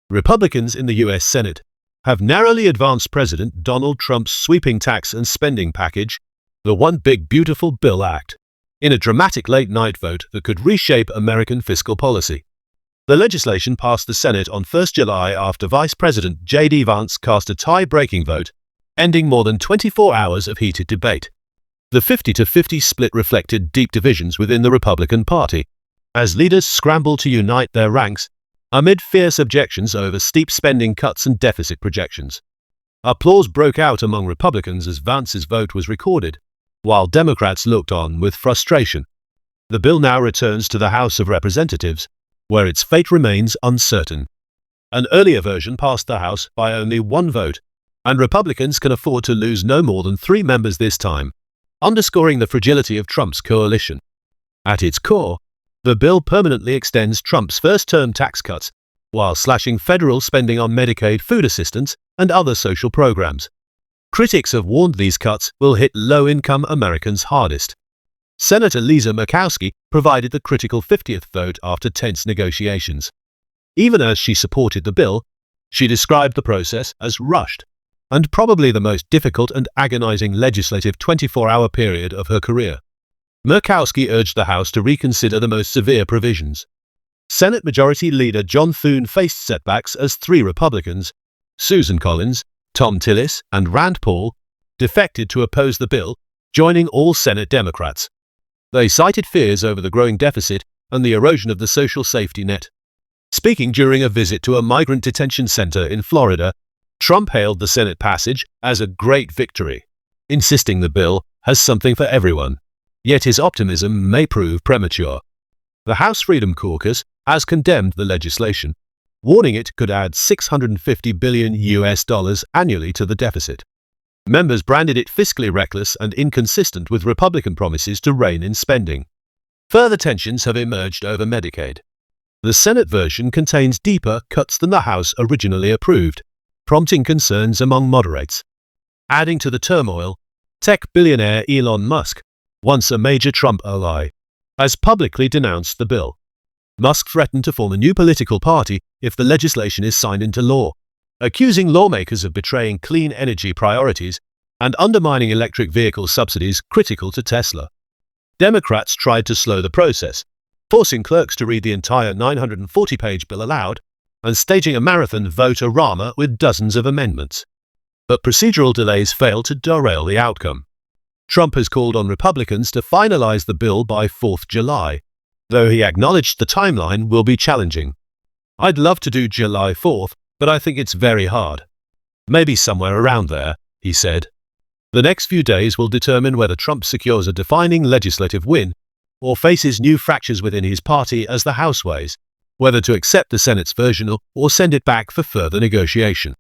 Republicans in the U.S. Senate have narrowly advanced President Donald Trump's sweeping tax and spending package, the One Big Beautiful Bill Act, in a dramatic late-night vote that could reshape American fiscal policy. The legislation passed the Senate on 1 July after Vice President J.D. Vance cast a tie-breaking vote, ending more than 24 hours of heated debate. The 50-50 split reflected deep divisions within the Republican Party, as leaders scrambled to unite their ranks amid fierce objections over steep spending cuts and deficit projections. Applause broke out among Republicans as Vance's vote was recorded, while Democrats looked on with frustration. The bill now returns to the House of Representatives, where its fate remains uncertain. An earlier version passed the House by only one vote, and Republicans can afford to lose no more than 3 members this time, underscoring the fragility of Trump's coalition. At its core, the bill permanently extends Trump's first-term tax cuts while slashing federal spending on Medicaid, food assistance, and other social programs. Critics have warned these cuts will hit low-income Americans hardest. Senator Lisa Murkowski provided the critical 50th vote after tense negotiations. Even as she supported the bill, she described the process as rushed and probably the most difficult and agonizing legislative 24-hour period of her career. Murkowski urged the House to reconsider the most severe provisions. Senate Majority Leader John Thune faced setbacks as 3 Republicans, Susan Collins, Tom Tillis, and Rand Paul, defected to oppose the bill, joining all Senate Democrats. They cited fears over the growing deficit and the erosion of the social safety net. Speaking during a visit to a migrant detention center in Florida, Trump hailed the Senate passage as a great victory, insisting the bill has something for everyone. Yet his optimism may prove premature. The House Freedom Caucus has condemned the legislation, warning it could add $650 billion annually to the deficit. Members branded it fiscally reckless and inconsistent with Republican promises to rein in spending. Further tensions have emerged over Medicaid. The Senate version contains deeper cuts than the House originally approved, prompting concerns among moderates. Adding to the turmoil, tech billionaire Elon Musk, once a major Trump ally, has publicly denounced the bill. Musk threatened to form a new political party if the legislation is signed into law, accusing lawmakers of betraying clean energy priorities and undermining electric vehicle subsidies critical to Tesla. Democrats tried to slow the process, forcing clerks to read the entire 940-page bill aloud and staging a marathon vote-a-rama with dozens of amendments. But procedural delays failed to derail the outcome. Trump has called on Republicans to finalize the bill by 4th July, though he acknowledged the timeline will be challenging. "I'd love to do July 4th, but I think it's very hard. Maybe somewhere around there," he said. The next few days will determine whether Trump secures a defining legislative win or faces new fractures within his party as the House weighs whether to accept the Senate's version or send it back for further negotiation.